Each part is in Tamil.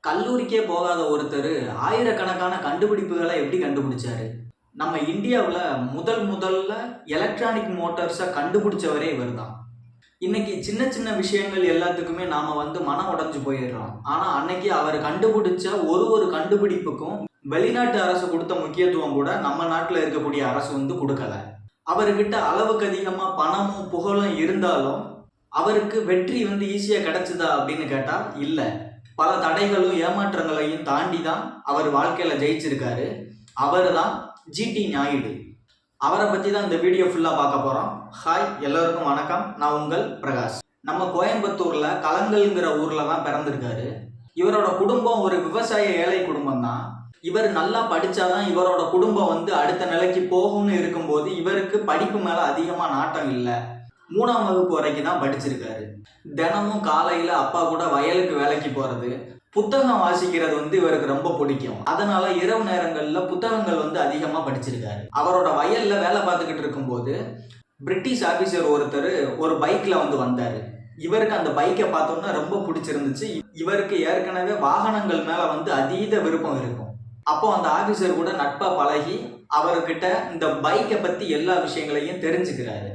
கல்லூரிக்கே போகாத ஒருத்தர் ஆயிரக்கணக்கான கண்டுபிடிப்புகளை எப்படி கண்டுபிடிச்சாரு? நம்ம இந்தியாவில் முதல்ல எலக்ட்ரானிக் மோட்டார்ஸை கண்டுபிடிச்சவரே இவர் தான். இன்னைக்கு சின்ன சின்ன விஷயங்கள் எல்லாத்துக்குமே நாம மனம் உடைஞ்சு போயிடுறோம். ஆனா அன்னைக்கு அவர் கண்டுபிடிச்ச ஒரு கண்டுபிடிப்புக்கும் வெளிநாட்டு அரசு கொடுத்த முக்கியத்துவம் கூட நம்ம நாட்டில் இருக்கக்கூடிய அரசு கொடுக்கல. அவர்கிட்ட அளவுக்கு அதிகமா பணமும் புகழும் இருந்தாலும் அவருக்கு வெற்றி ஈஸியா கிடைச்சதா அப்படின்னு கேட்டா இல்ல. பல தடைகளும் ஏமாற்றங்களையும் தாண்டி தான் அவர் வாழ்க்கையில ஜெயிச்சிருக்காரு. அவர் தான் ஜிடி நாயுடு. அவரை பத்தி தான் இந்த வீடியோ ஃபுல்லா பார்க்க போறோம். ஹாய், எல்லாருக்கும் வணக்கம். நான் உங்கள் பிரகாஷ். நம்ம கோயம்புத்தூர்ல கலங்கல்ங்கிற ஊர்ல தான் பிறந்திருக்காரு. இவரோட குடும்பம் ஒரு விவசாய ஏழை குடும்பம் தான். இவர் நல்லா படிச்சாதான் இவரோட குடும்பம் அடுத்த நிலைக்கு போகும்னு இருக்கும்போது இவருக்கு படிப்பு மேல அதிகமா நாட்டம் இல்லை. 3ஆம் வகுப்பு வரைக்கும் தான் படிச்சிருக்காரு. தினமும் காலையில அப்பா கூட வயலுக்கு வேலைக்கு போறது, புத்தகம் வாசிக்கிறது இவருக்கு ரொம்ப பிடிக்கும். அதனால இரவு நேரங்கள்ல புத்தகங்கள் அதிகமா படிச்சிருக்காரு. அவரோட வயல்ல வேலை பார்த்துக்கிட்டு இருக்கும்போது பிரிட்டிஷ் ஆபீசர் ஒருத்தர் ஒரு பைக்ல வந்தாரு. இவருக்கு அந்த பைக்கை பார்த்தோம்னா ரொம்ப பிடிச்சிருந்துச்சு. இவருக்கு ஏற்கனவே வாகனங்கள் மேல அதீத விருப்பம் இருக்கும். அப்போ அந்த ஆபீசர் கூட நட்பா பழகி அவர்கிட்ட இந்த பைக்கை பத்தி எல்லா விஷயங்களையும் தெரிஞ்சுக்கிறாரு.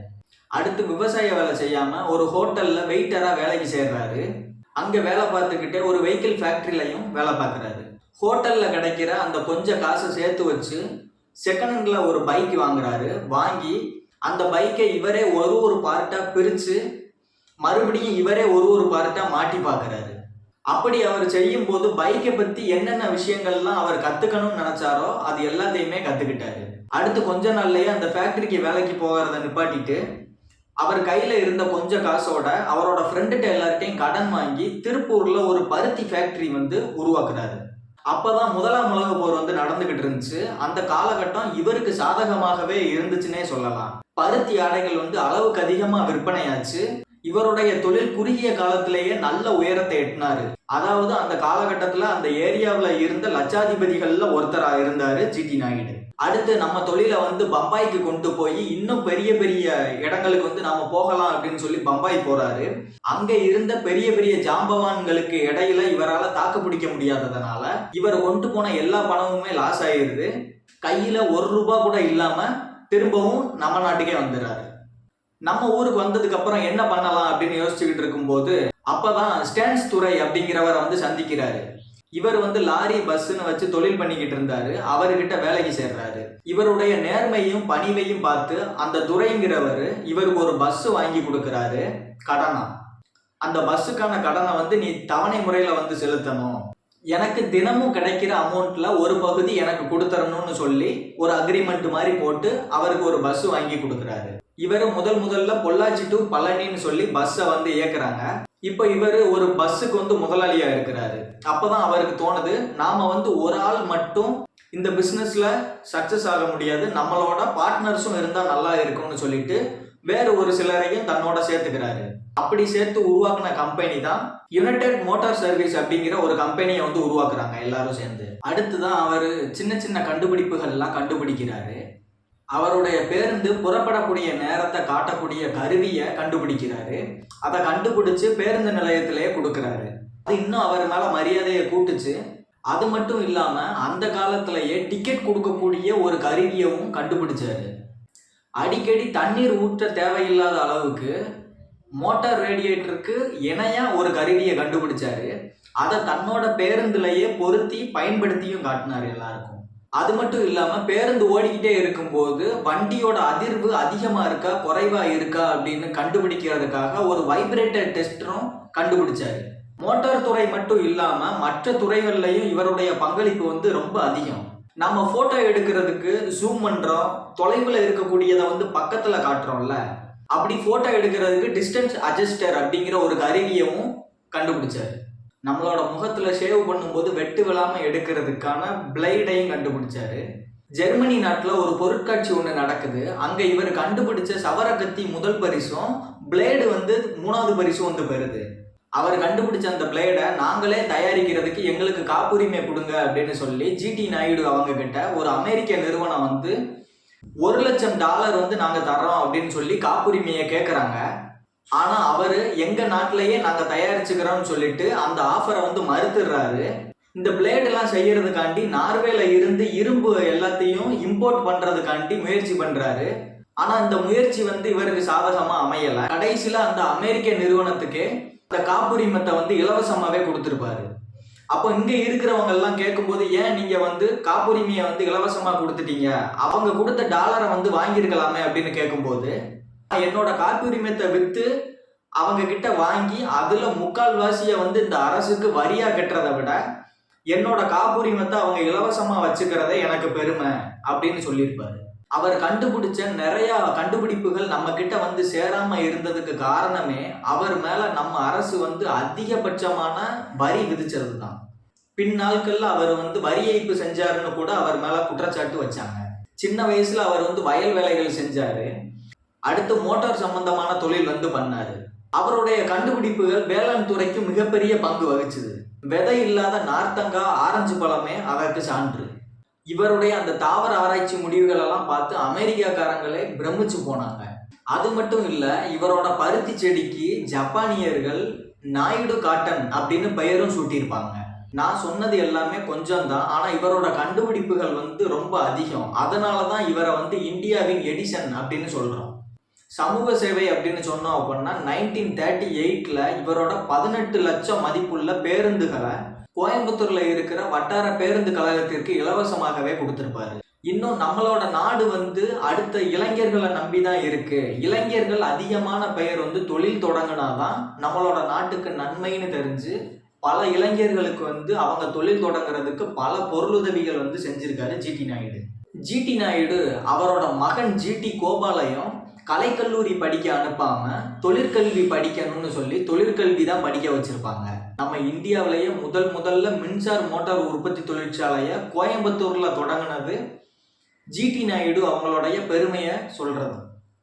அடுத்து விவசாய வேலை செய்யாம ஒரு ஹோட்டல்ல வெயிட்டரா வேலைக்கு சேர்றாரு. அங்க வேலை பார்த்துக்கிட்டே ஒரு வெஹிக்கிள் ஃபேக்டரியிலையும் வேலை பார்க்குறாரு. ஹோட்டல்ல கிடைக்கிற அந்த கொஞ்சம் காசை சேர்த்து வச்சு செகண்ட் ஹேண்ட்ல ஒரு பைக் வாங்குறாரு. வாங்கி அந்த பைக்கை இவரே ஒரு பார்ட்டா பிரிச்சு மறுபடியும் இவரே ஒரு பார்ட்டா மாட்டி பார்க்குறாரு. அப்படி அவர் செய்யும் போது பைக்கை பத்தி என்னென்ன விஷயங்கள்லாம் அவர் கத்துக்கணும்னு நினைச்சாரோ அது எல்லாத்தையுமே கத்துக்கிட்டாரு. அடுத்து கொஞ்ச நாள்லயே அந்த ஃபேக்டரிக்கு வேலைக்கு போகிறத நிப்பாட்டிட்டு அவர் கையில இருந்த கொஞ்சம் காசோட அவரோட ஃப்ரெண்டுகிட்ட எல்லார்ட்டையும் கடன் வாங்கி திருப்பூர்ல ஒரு பருத்தி ஃபேக்டரி உருவாக்குறாரு. அப்பதான் 1ஆம் உலக போர் நடந்துகிட்டு இருந்துச்சு. அந்த காலகட்டம் இவருக்கு சாதகமாகவே இருந்துச்சுன்னே சொல்லலாம். பருத்தி ஆடைகள் அளவுக்கு அதிகமா விற்பனையாச்சு. இவருடைய தொழில் குறுகிய காலத்திலேயே நல்ல உயரத்தை எட்டினாரு. அதாவது அந்த காலகட்டத்துல அந்த ஏரியாவில் இருந்த லட்சாதிபதிகள்ல ஒருத்தரா இருந்தாரு ஜிடி நாயுடு. அடுத்து நம்ம தொழிலை பம்பாய்க்கு கொண்டு போய் இன்னும் பெரிய பெரிய இடங்களுக்கு நாம போகலாம் அப்படின்னு சொல்லி பம்பாய் போறாரு. அங்க இருந்த பெரிய பெரிய ஜாம்பவான்களுக்கு இடையில இவரால் தாக்கு பிடிக்க முடியாததுனால இவர் கொண்டு போன எல்லா பணமுமே லாஸ் ஆயிருது. கையில ₹1 கூட இல்லாம திரும்பவும் நம்ம நாட்டுக்கே வந்துடுறாரு. நம்ம ஊருக்கு வந்ததுக்கு அப்புறம் என்ன பண்ணலாம் அப்படின்னு யோசிச்சுக்கிட்டு இருக்கும்போது அப்பதான் ஸ்டான்ஸ் துரை அப்படிங்கிறவரை சந்திக்கிறாரு. இவர் லாரி பஸ்ன்னு வச்சு தொழில் பண்ணிக்கிட்டு இருந்தாரு. அவர்கிட்ட வேலைக்கு சேர்றாரு. இவருடைய நேர்மையும் பணிவையும் பார்த்து அந்த துரைங்கிறவர் இவருக்கு ஒரு பஸ் வாங்கி கொடுக்கறாரு கடனா. அந்த பஸ்ஸுக்கான கடனை நீ தவணை முறையில செலுத்தணும், எனக்கு தினமும் கிடைக்கிற அமௌண்ட்ல ஒரு பகுதி எனக்கு கொடுத்துறணும்னு சொல்லி ஒரு அக்ரிமெண்ட் மாதிரி போட்டு அவருக்கு ஒரு பஸ் வாங்கி கொடுக்கறாரு. இவர் முதல்ல பொள்ளாச்சி டு பழனின்னு சொல்லி பஸ்ஸை இயக்குறாங்க. இப்போ இவர் ஒரு பஸ்ஸுக்கு முதலாளியா இருக்கிறாரு. அப்பதான் அவருக்கு தோணுது, நாம ஒரு ஆள் மட்டும் இந்த பிசினஸ்ல சக்சஸ் ஆக முடியாது, நம்மளோட பார்ட்னர்ஸும் இருந்தா நல்லா இருக்கும்னு சொல்லிட்டு வேற ஒரு சிலரையும் தன்னோட சேர்த்துக்கிறாரு. அப்படி சேர்த்து உருவாக்குன கம்பெனி தான் யுனைடெட் மோட்டார் சர்வீஸ் அப்படிங்கிற ஒரு கம்பெனியை உருவாக்குறாங்க எல்லாரும் சேர்ந்து. அடுத்துதான் அவர் சின்ன சின்ன கண்டுபிடிப்புகள்லாம் கண்டுபிடிக்கிறாரு. அவருடைய பேருந்து புறப்படக்கூடிய நேரத்தை காட்டக்கூடிய கருவியை கண்டுபிடிக்கிறாரு. அதை கண்டுபிடிச்சு பேருந்து நிலையத்திலேயே கொடுக்கறாரு. அது இன்னும் அவர் மேல மரியாதையை கூட்டுச்சு. அது மட்டும் இல்லாம அந்த காலத்திலேயே டிக்கெட் கொடுக்கக்கூடிய ஒரு கருவியவும் கண்டுபிடிச்சாரு. அடிக்கடி தண்ணீர் ஊற்ற தேவையில்லாத அளவுக்கு மோட்டார் ரேடியேட்டருக்கு இணையா ஒரு கருவியை கண்டுபிடிச்சாரு. அதை தன்னோட பேருந்துலயே பொருத்தி பயன்படுத்தியும் காட்டினார் எல்லாருக்கும். அது மட்டும் இல்லாம பேருந்து ஓடிக்கிட்டே இருக்கும்போது வண்டியோட அதிர்வு அதிகமா இருக்கா குறைவா இருக்கா அப்படின்னு கண்டுபிடிக்கிறதுக்காக ஒரு வைப்ரேட்டர் டெஸ்டரும் கண்டுபிடிச்சாரு. மோட்டார் துறை மட்டும் இல்லாம மற்ற துறைகள்லையும் இவருடைய பங்களிப்பு ரொம்ப அதிகம். நம்ம போட்டோ எடுக்கிறதுக்கு ஜூம் பண்றோம், தொலைவில் இருக்கக்கூடியதை பக்கத்துல காட்டுறோம்ல, அப்படி போட்டோ எடுக்கிறதுக்கு டிஸ்டன்ஸ் அட்ஜஸ்டர் அப்படிங்கிற ஒரு கருவியவும் கண்டுபிடிச்சாரு. நம்மளோட முகத்துல ஷேவ் பண்ணும்போது வெட்டு விழாம எடுக்கிறதுக்கான பிளேடையும் கண்டுபிடிச்சாரு. ஜெர்மனி நாட்டில் ஒரு பொருட்காட்சி ஒன்று நடக்குது. அங்க இவர் கண்டுபிடிச்ச சவர கத்தி முதல் பரிசும் பிளேடு 3ஆவது பரிசும் பெறுது. அவர் கண்டுபிடிச்ச அந்த பிளேடை நாங்களே தயாரிக்கிறதுக்கு எங்களுக்கு காப்புரிமை கொடுங்க அப்படின்னு சொல்லி ஜிடி நாயுடு அவங்க கிட்ட ஒரு அமெரிக்க நிறுவனம் $1,00,000 நாங்க தர்றோம் அப்படின்னு சொல்லி காப்புரிமையை கேட்கறாங்க. ஆனா அவரு எங்க நாட்டிலேயே நாங்க தயாரிச்சுக்கிறோம்னு சொல்லிட்டு அந்த ஆஃபரை வந்து மறுத்துடுறாரு. இந்த பிளேட் எல்லாம் செய்யறதுக்காண்டி நார்வேல இருந்து இரும்பு எல்லாத்தையும் இம்போர்ட் பண்றதுக்காண்டி முயற்சி பண்றாரு. ஆனா இந்த முயற்சி வந்து இவருக்கு சாதகமா அமையல. கடைசியில அந்த அமெரிக்க நிறுவனத்துக்கே இந்த காப்புரிமத்தை வந்து இலவசமாவே கொடுத்திருப்பாரு. அப்போ இங்க இருக்கிறவங்க எல்லாம் கேட்கும்போது, ஏன் நீங்க வந்து காப்புரிமையை வந்து இலவசமா கொடுத்துட்டீங்க, அவங்க கொடுத்த டாலரை வந்து வாங்கியிருக்கலாமே அப்படின்னு கேட்கும்போது, என்னோட காப்புரிமத்தை வித்து அவங்க கிட்ட வாங்கி அதுல முக்கால்வாசியை வந்து இந்த அரசுக்கு வரியா கட்டுறதை விட என்னோட காப்புரிமத்தை அவங்க இலவசமா வச்சுக்கிறதே எனக்கு பெருமை அப்படின்னு சொல்லியிருப்பாரு. அவர் கண்டுபிடிச்ச நிறைய கண்டுபிடிப்புகள் நம்ம கிட்ட வந்து சேராம இருந்ததுக்கு காரணமே அவர் மேல நம்ம அரசு வந்து அதிகபட்சமான வரி விதிச்சது தான். பின்னாட்கள்ல அவர் வந்து வரி ஏய்ப்பு செஞ்சாருன்னு கூட அவர் மேல குற்றச்சாட்டு வச்சாங்க. சின்ன வயசுல அவர் வந்து வயல் வேலைகள் செஞ்சாரு. அடுத்து மோட்டார் சம்பந்தமான தொழில் வந்து பண்ணாரு. அவருடைய கண்டுபிடிப்புகள் வேளாண் துறைக்கு மிகப்பெரிய பங்கு வகிச்சுது. விதை இல்லாத நார்த்தங்காய், ஆரஞ்சு பழமே அதற்கு சான்று. இவருடைய அந்த தாவர ஆராய்ச்சி முடிவுகள் எல்லாம் பார்த்து அமெரிக்காக்காரங்களே பிரமிச்சு போனாங்க. அது மட்டும் இல்ல, இவரோட பருத்தி செடிக்கு ஜப்பானியர்கள் நாயுடு காட்டன் அப்படின்னு பெயரும் சூட்டியிருப்பாங்க. நான் சொன்னது எல்லாமே கொஞ்சம் தான், ஆனா இவரோட கண்டுபிடிப்புகள் வந்து ரொம்ப அதிகம். அதனாலதான் இவரை வந்து இந்தியாவின் எடிசன் அப்படின்னு சொல்றோம். சமூக சேவை அப்படின்னு சொன்னோம் அப்படின்னா 1938ல இவரோட 18 லட்சம் மதிப்புள்ள பேருந்துகளை கோயம்புத்தூர்ல இருக்கிற வட்டார பேருந்து கழகத்திற்கு இலவசமாகவே கொடுத்திருப்பாரு. இன்னும் நம்மளோட நாடு வந்து அடுத்த இளைஞர்களை நம்பிதான் இருக்கு. இளைஞர்கள் அதிகமான பெயர் வந்து தொழில் தொடங்கினாதான் நம்மளோட நாட்டுக்கு நன்மைன்னு தெரிஞ்சு பல இளைஞர்களுக்கு வந்து அவங்க தொழில் தொடங்குறதுக்கு பல பொருளுதவிகள் வந்து செஞ்சிருக்காரு ஜிடி நாயுடு. ஜிடி நாயுடு அவரோட மகன் ஜிடி கோபாலையும் கலைக்கல்லூரி படிக்க அனுப்பாம தொழிற்கல்வி படிக்கணும்னு சொல்லி தொழிற்கல்வி தான் படிக்க வச்சிருப்பாங்க. நம்ம இந்தியாவிலேயே முதல்ல மின்சார மோட்டார் உற்பத்தி தொழிற்சாலையை கோயம்புத்தூர்ல தொடங்கினது ஜிடி நாயுடு அவங்களுடைய பெருமையை சொல்றது.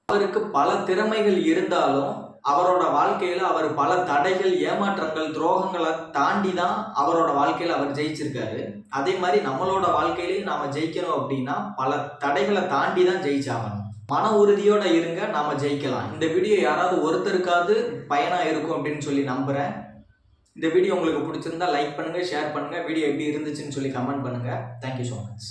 அவருக்கு பல திறமைகள் இருந்தாலும் அவரோட வாழ்க்கையில அவர் பல தடைகள், ஏமாற்றங்கள், துரோகங்களை தாண்டி தான் அவரோட வாழ்க்கையில அவர் ஜெயிச்சிருக்காரு. அதே மாதிரி நம்மளோட வாழ்க்கையிலையும் நாம ஜெயிக்கணும் அப்படின்னா பல தடைகளை தாண்டி தான் ஜெயிச்சாகணும். மன உறுதியோட இருங்க, நாம ஜெயிக்கலாம். இந்த வீடியோ யாராவது ஒருத்தருக்காவது பயனா இருக்கும் அப்படின்னு சொல்லி நம்புறேன். இந்த வீடியோ உங்களுக்கு பிடிச்சிருந்தா லைக் பண்ணுங்க, ஷேர் பண்ணுங்க. வீடியோ எப்படி இருந்துச்சுன்னு சொல்லி கமெண்ட் பண்ணுங்க. Thank you so much.